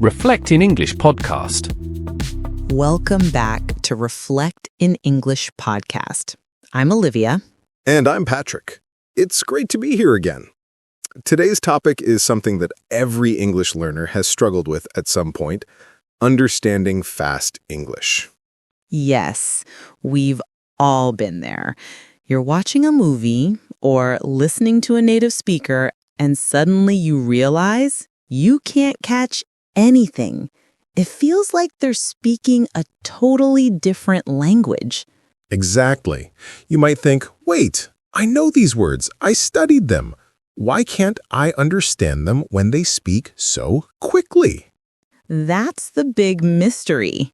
Reflect in English podcast. Welcome back to Reflect in English podcast. I'm Olivia. And I'm Patrick. It's great to be here again. Today's topic is something that every English learner has struggled with at some point, understanding fast English. Yes, we've all been there. You're watching a movie or listening to a native speaker, and suddenly you realize you can't catch anything. It feels like they're speaking a totally different language. Exactly. You might think, wait, I know these words. I studied them. Why can't I understand them when they speak so quickly? That's the big mystery.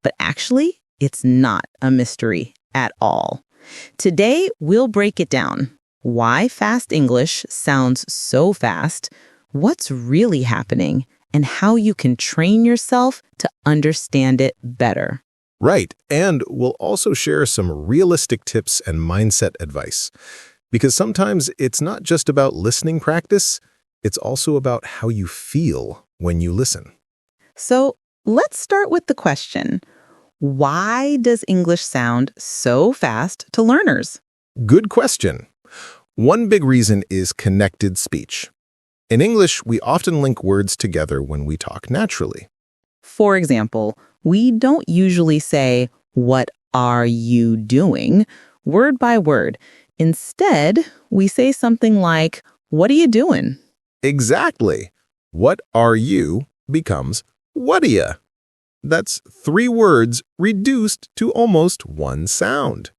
But actually, it's not a mystery at all. Today, we'll break it down. Why fast English sounds so fast, what's really happening, and how you can train yourself to understand it better. Right, and we'll also share some realistic tips and mindset advice. Because sometimes it's not just about listening practice, it's also about how you feel when you listen. So let's start with the question, why does English sound so fast to learners? Good question. One big reason is connected speech. In English, we often link words together when we talk naturally. For example, we don't usually say, "What are you doing?" word by word. Instead, we say something like, "What are you doing?" Exactly. What are you becomes what are ya? That's 3 words reduced to almost one sound.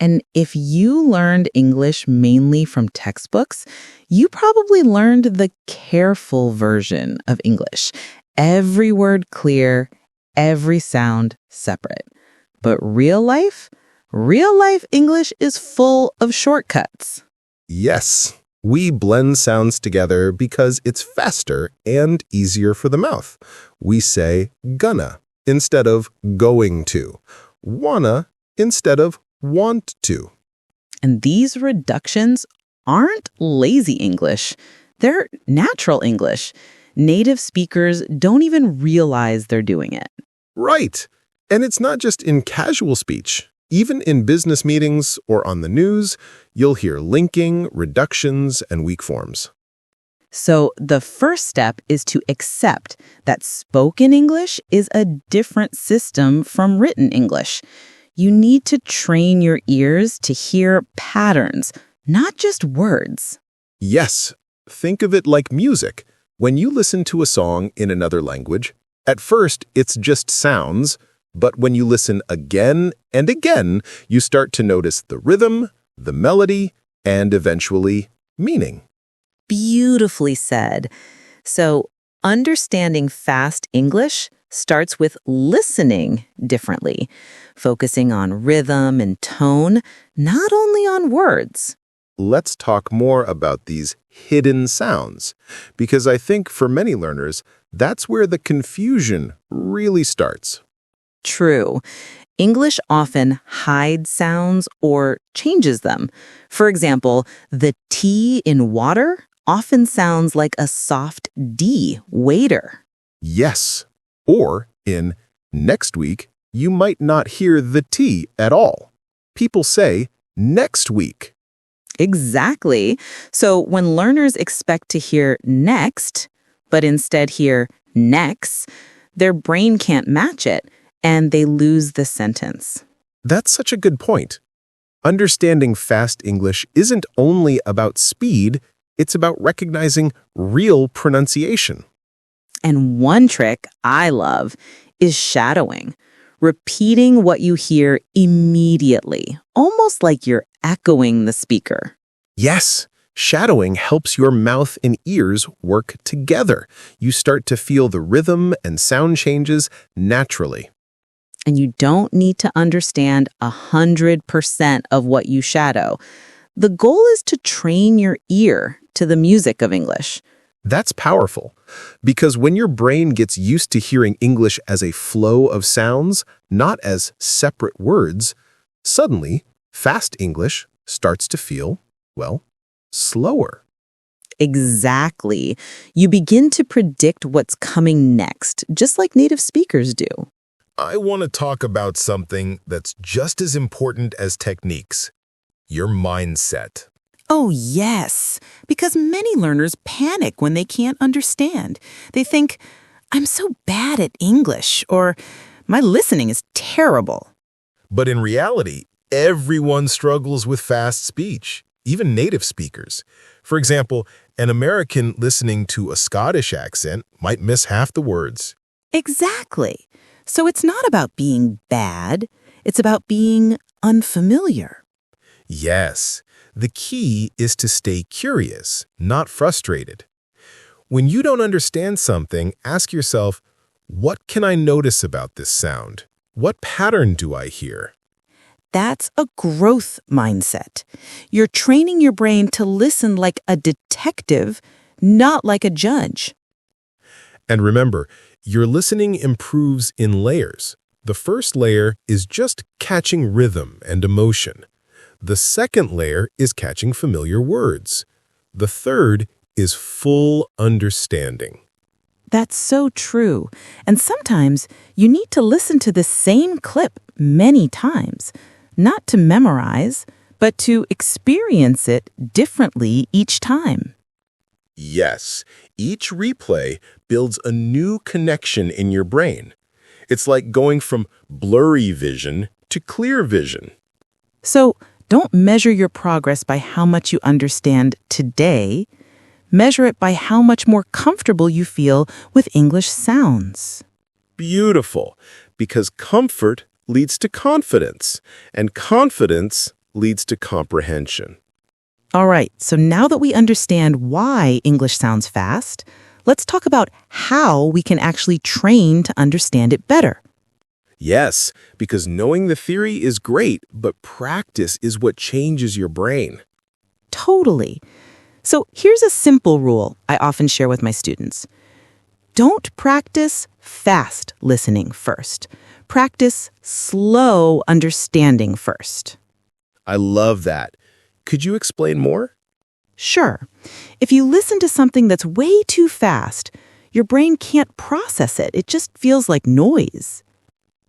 And if you learned English mainly from textbooks, you probably learned the careful version of English. Every word clear, every sound separate. But real life English is full of shortcuts. Yes, we blend sounds together because it's faster and easier for the mouth. We say gonna instead of going to, wanna instead of want to. And these reductions aren't lazy English. They're natural English. Native speakers don't even realize they're doing it. Right. And it's not just in casual speech. Even in business meetings or on the news, you'll hear linking, reductions, and weak forms. So the first step is to accept that spoken English is a different system from written English. You need to train your ears to hear patterns, not just words. Yes, think of it like music. When you listen to a song in another language, at first it's just sounds, but when you listen again and again, you start to notice the rhythm, the melody, and eventually meaning. Beautifully said. So understanding fast English starts with listening differently, focusing on rhythm and tone, not only on words. Let's talk more about these hidden sounds, because I think for many learners, that's where the confusion really starts. True. English often hides sounds or changes them. For example, the T in water often sounds like a soft D, waiter. Yes. Or in next week, you might not hear the T at all. People say next week. Exactly. So when learners expect to hear next, but instead hear next, their brain can't match it, and they lose the sentence. That's such a good point. Understanding fast English isn't only about speed, it's about recognizing real pronunciation. And one trick I love is shadowing, repeating what you hear immediately, almost like you're echoing the speaker. Yes, shadowing helps your mouth and ears work together. You start to feel the rhythm and sound changes naturally. And you don't need to understand 100% of what you shadow. The goal is to train your ear to the music of English. That's powerful, because when your brain gets used to hearing English as a flow of sounds, not as separate words, suddenly, fast English starts to feel, well, slower. Exactly. You begin to predict what's coming next, just like native speakers do. I want to talk about something that's just as important as techniques: your mindset. Oh, yes, because many learners panic when they can't understand. They think, I'm so bad at English, or my listening is terrible. But in reality, everyone struggles with fast speech, even native speakers. For example, an American listening to a Scottish accent might miss half the words. Exactly. So it's not about being bad, it's about being unfamiliar. Yes, the key is to stay curious, not frustrated. When you don't understand something, ask yourself, what can I notice about this sound? What pattern do I hear? That's a growth mindset. You're training your brain to listen like a detective, not like a judge. And remember, your listening improves in layers. The first layer is just catching rhythm and emotion. The second layer is catching familiar words. The third is full understanding. That's so true. And sometimes you need to listen to the same clip many times, not to memorize, but to experience it differently each time. Yes, each replay builds a new connection in your brain. It's like going from blurry vision to clear vision. So don't measure your progress by how much you understand today. Measure it by how much more comfortable you feel with English sounds. Beautiful, because comfort leads to confidence, and confidence leads to comprehension. All right, so now that we understand why English sounds fast, let's talk about how we can actually train to understand it better. Yes, because knowing the theory is great, but practice is what changes your brain. Totally. So here's a simple rule I often share with my students. Don't practice fast listening first. Practice slow understanding first. I love that. Could you explain more? Sure. If you listen to something that's way too fast, your brain can't process it. It just feels like noise.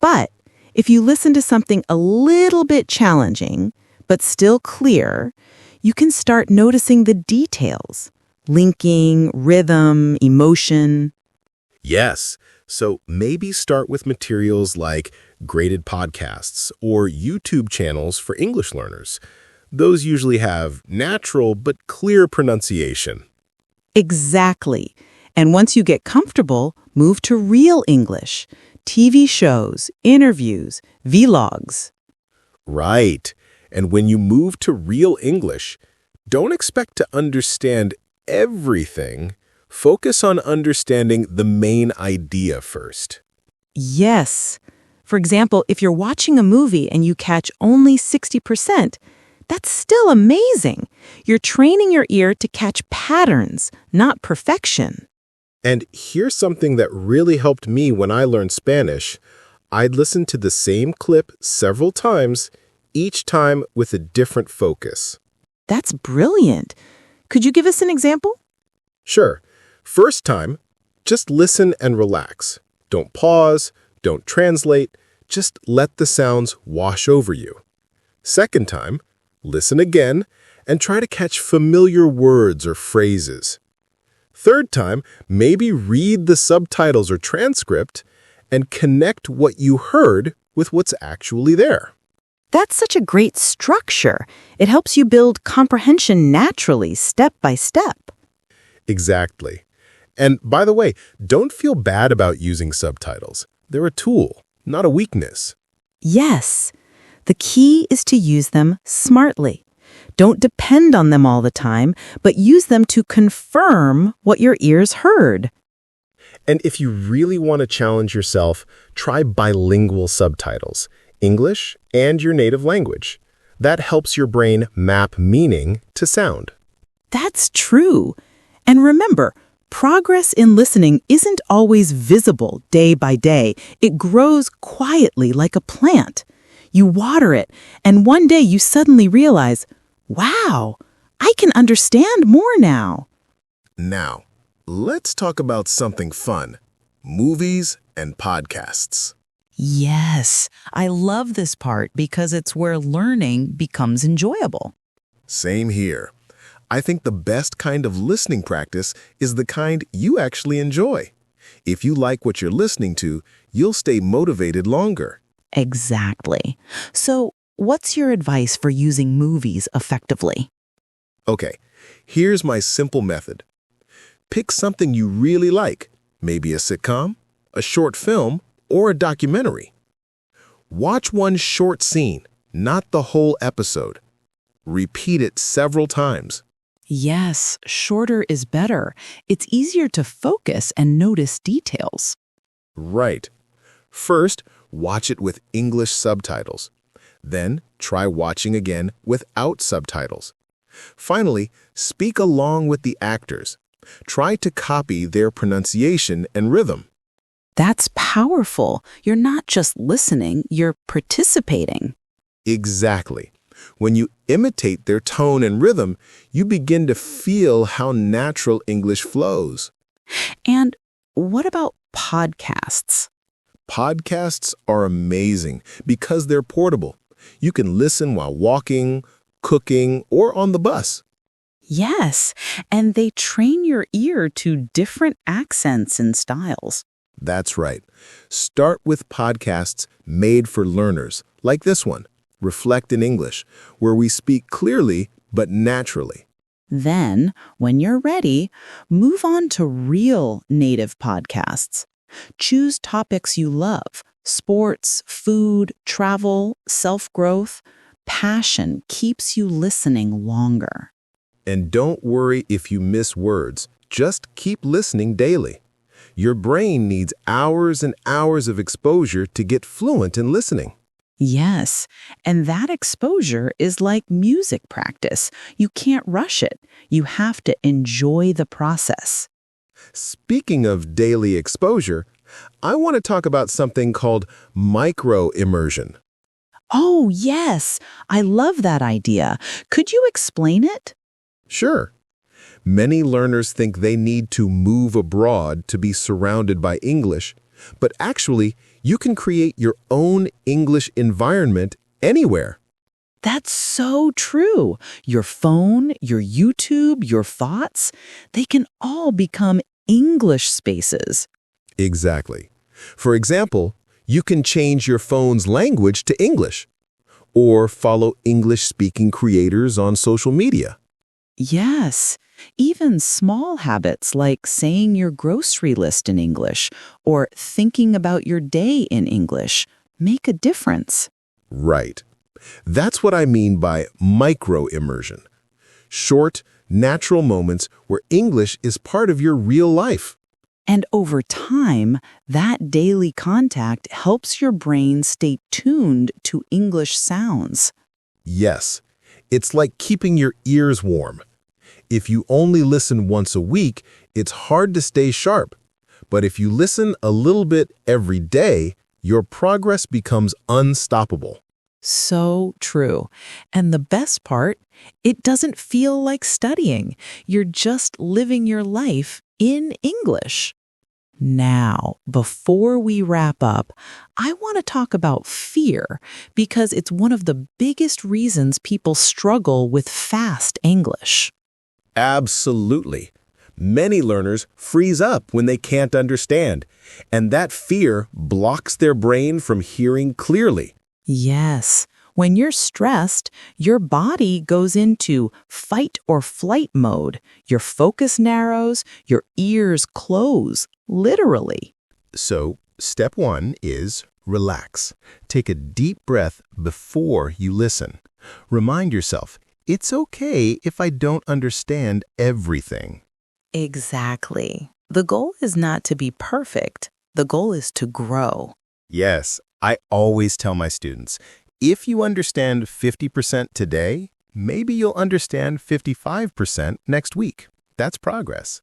But if you listen to something a little bit challenging, but still clear, you can start noticing the details: linking, rhythm, emotion. Yes, so maybe start with materials like graded podcasts or YouTube channels for English learners. Those usually have natural but clear pronunciation. Exactly. And once you get comfortable, move to real English. TV shows, interviews, vlogs. Right. And when you move to real English, don't expect to understand everything. Focus on understanding the main idea first. Yes. For example, if you're watching a movie and you catch only 60%, that's still amazing. You're training your ear to catch patterns, not perfection. And here's something that really helped me when I learned Spanish. I'd listen to the same clip several times, each time with a different focus. That's brilliant. Could you give us an example? Sure. First time, just listen and relax. Don't pause, don't translate, just let the sounds wash over you. Second time, listen again and try to catch familiar words or phrases. Third time, maybe read the subtitles or transcript and connect what you heard with what's actually there. That's such a great structure. It helps you build comprehension naturally, step by step. Exactly. And by the way, don't feel bad about using subtitles. They're a tool, not a weakness. Yes. The key is to use them smartly. Don't depend on them all the time, but use them to confirm what your ears heard. And if you really want to challenge yourself, try bilingual subtitles, English and your native language. That helps your brain map meaning to sound. That's true. And remember, progress in listening isn't always visible day by day. It grows quietly like a plant. You water it, and one day you suddenly realize, wow, I can understand more now. Now, let's talk about something fun. Movies and podcasts. Yes, I love this part because it's where learning becomes enjoyable. Same here. I think the best kind of listening practice is the kind you actually enjoy. If you like what you're listening to, you'll stay motivated longer. Exactly. So, what's your advice for using movies effectively? Okay, here's my simple method. Pick something you really like, maybe a sitcom, a short film, or a documentary. Watch one short scene, not the whole episode. Repeat it several times. Yes, shorter is better. It's easier to focus and notice details. Right. First, watch it with English subtitles. Then, try watching again without subtitles. Finally, speak along with the actors. Try to copy their pronunciation and rhythm. That's powerful. You're not just listening, you're participating. Exactly. When you imitate their tone and rhythm, you begin to feel how natural English flows. And what about podcasts? Podcasts are amazing because they're portable. You can listen while walking, cooking, or on the bus. Yes, and they train your ear to different accents and styles. That's right. Start with podcasts made for learners, like this one, Reflect in English, where we speak clearly but naturally. Then, when you're ready, move on to real native podcasts. Choose topics you love: sports, food, travel, self-growth. Passion keeps you listening longer. And don't worry if you miss words. Just keep listening daily. Your brain needs hours and hours of exposure to get fluent in listening. Yes, and that exposure is like music practice. You can't rush it. You have to enjoy the process. Speaking of daily exposure, I want to talk about something called micro-immersion. Oh, yes, I love that idea. Could you explain it? Sure. Many learners think they need to move abroad to be surrounded by English, but actually, you can create your own English environment anywhere. That's so true. Your phone, your YouTube, your thoughts, they can all become English spaces. Exactly. For example, you can change your phone's language to English, or follow English-speaking creators on social media. Yes, even small habits like saying your grocery list in English or thinking about your day in English make a difference. Right. That's what I mean by micro-immersion. Short, natural moments where English is part of your real life. And over time, that daily contact helps your brain stay tuned to English sounds. Yes, it's like keeping your ears warm. If you only listen once a week, it's hard to stay sharp. But if you listen a little bit every day, your progress becomes unstoppable. So true. And the best part, it doesn't feel like studying. You're just living your life in English. Now, before we wrap up, I want to talk about fear because it's one of the biggest reasons people struggle with fast English. Absolutely. Many learners freeze up when they can't understand, and that fear blocks their brain from hearing clearly. Yes, when you're stressed, your body goes into fight or flight mode. Your focus narrows, your ears close, literally. So, step 1 is relax. Take a deep breath before you listen. Remind yourself, it's okay if I don't understand everything. Exactly. The goal is not to be perfect. The goal is to grow. Yes, I always tell my students, if you understand 50% today, maybe you'll understand 55% next week. That's progress.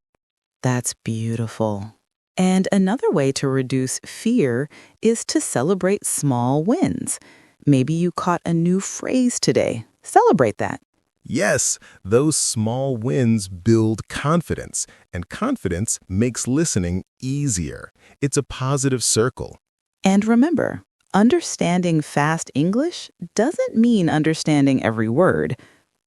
That's beautiful. And another way to reduce fear is to celebrate small wins. Maybe you caught a new phrase today. Celebrate that. Yes, those small wins build confidence, and confidence makes listening easier. It's a positive circle. And remember, understanding fast English doesn't mean understanding every word.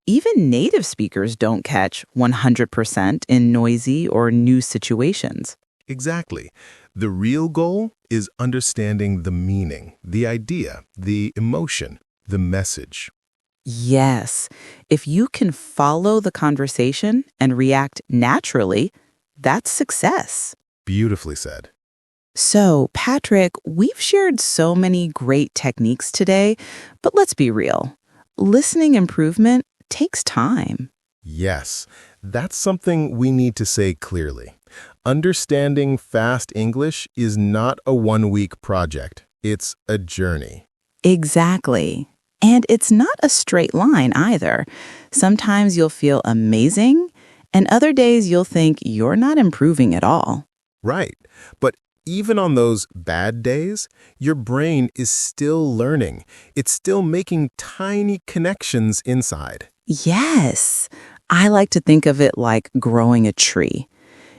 Even native speakers don't catch 100% in noisy or new situations. Exactly. The real goal is understanding the meaning, the idea, the emotion, the message. Yes, if you can follow the conversation and react naturally, that's success. Beautifully said. So, Patrick, we've shared so many great techniques today, but let's be real. Listening improvement takes time. Yes, that's something we need to say clearly. Understanding fast English is not a one-week project. It's a journey. Exactly. And it's not a straight line either. Sometimes you'll feel amazing, and other days you'll think you're not improving at all. Right. But even on those bad days, your brain is still learning. It's still making tiny connections inside. Yes. I like to think of it like growing a tree.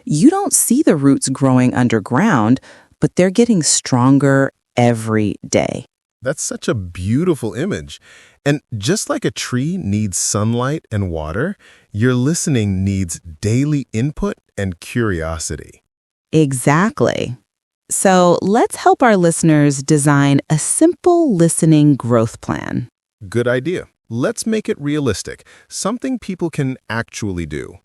You don't see the roots growing underground, but they're getting stronger every day. That's such a beautiful image. And just like a tree needs sunlight and water, your listening needs daily input and curiosity. Exactly. So let's help our listeners design a simple listening growth plan. Good idea. Let's make it realistic, something people can actually do.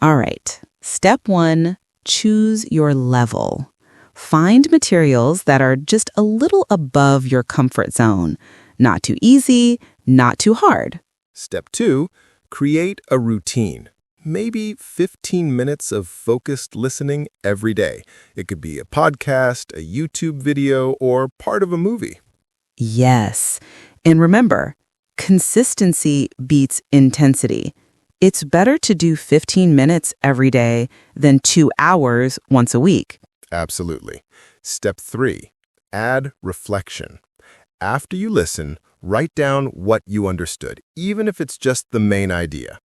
All right. Step 1, choose your level. Find materials that are just a little above your comfort zone. Not too easy, not too hard. Step 2, create a routine. Maybe 15 minutes of focused listening every day. It could be a podcast, a YouTube video, or part of a movie. Yes. And remember, consistency beats intensity. It's better to do 15 minutes every day than 2 hours once a week. Absolutely. Step 3, add reflection. After you listen, write down what you understood, even if it's just the main idea.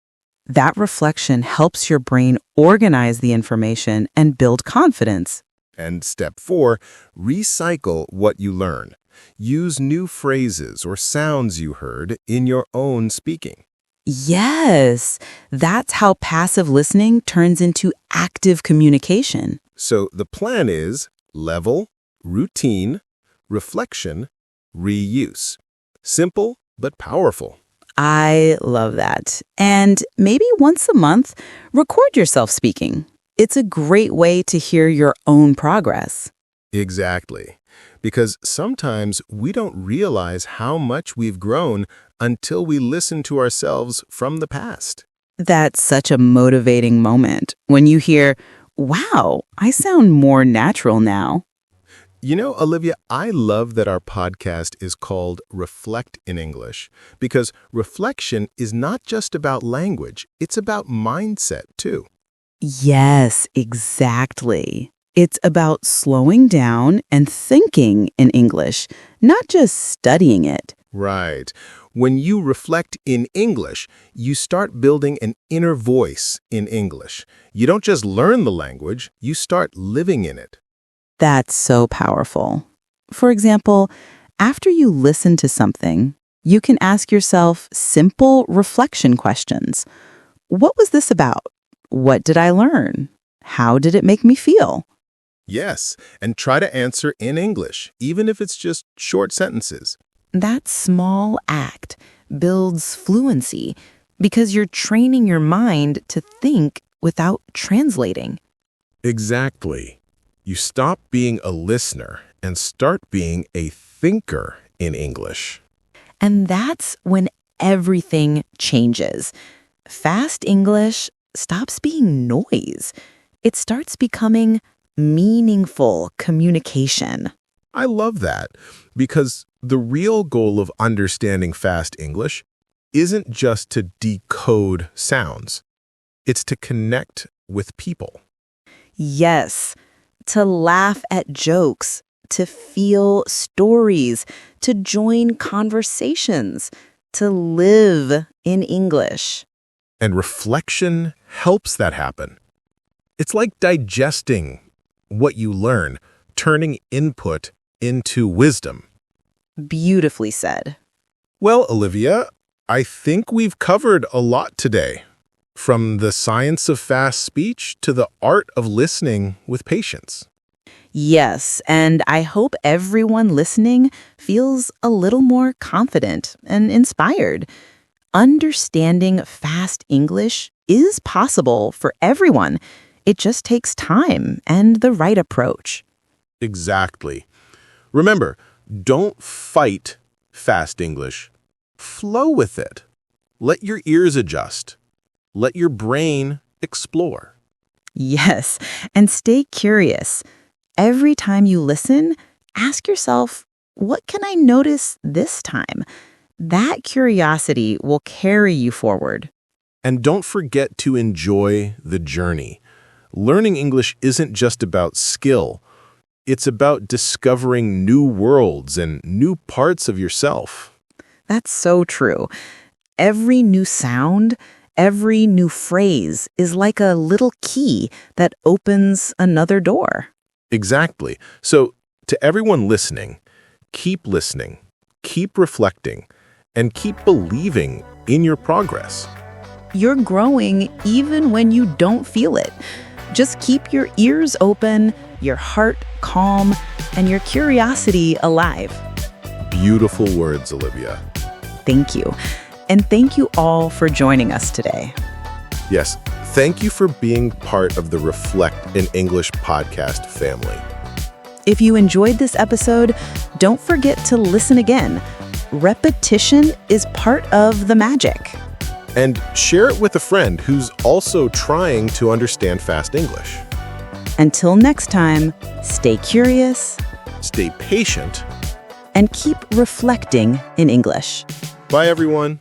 That reflection helps your brain organize the information and build confidence. And step 4, recycle what you learn. Use new phrases or sounds you heard in your own speaking. Yes, that's how passive listening turns into active communication. So the plan is level, routine, reflection, reuse. Simple but powerful. I love that. And maybe once a month, record yourself speaking. It's a great way to hear your own progress. Exactly. Because sometimes we don't realize how much we've grown until we listen to ourselves from the past. That's such a motivating moment when you hear, wow, I sound more natural now. You know, Olivia, I love that our podcast is called Reflect in English because reflection is not just about language, it's about mindset too. Yes, exactly. It's about slowing down and thinking in English, not just studying it. Right. When you reflect in English, you start building an inner voice in English. You don't just learn the language, you start living in it. That's so powerful. For example, after you listen to something, you can ask yourself simple reflection questions. What was this about? What did I learn? How did it make me feel? Yes, and try to answer in English, even if it's just short sentences. That small act builds fluency because you're training your mind to think without translating. Exactly. You stop being a listener and start being a thinker in English. And that's when everything changes. Fast English stops being noise. It starts becoming meaningful communication. I love that because the real goal of understanding fast English isn't just to decode sounds. It's to connect with people. Yes, to laugh at jokes, to feel stories, to join conversations. to live in English. And reflection helps that happen. It's like digesting what you learn, turning input into wisdom. Beautifully said. Well, Olivia, I think we've covered a lot today. From the science of fast speech to the art of listening with patience. Yes, and I hope everyone listening feels a little more confident and inspired. Understanding fast English is possible for everyone. It just takes time and the right approach. Exactly. Remember, don't fight fast English. Flow with it. Let your ears adjust. Let your brain explore. Yes, and stay curious. Every time you listen, ask yourself, what can I notice this time? That curiosity will carry you forward. And don't forget to enjoy the journey. Learning English isn't just about skill. It's about discovering new worlds and new parts of yourself. That's so true. Every new sound, every new phrase is like a little key that opens another door. Exactly. So, to everyone listening, keep reflecting, and keep believing in your progress. You're growing even when you don't feel it. Just keep your ears open, your heart calm, and your curiosity alive. Beautiful words, Olivia. Thank you. And thank you all for joining us today. Yes, thank you for being part of the Reflect in English podcast family. If you enjoyed this episode, don't forget to listen again. Repetition is part of the magic. And share it with a friend who's also trying to understand fast English. Until next time, stay curious, Stay patient. and keep reflecting in English. Bye, everyone.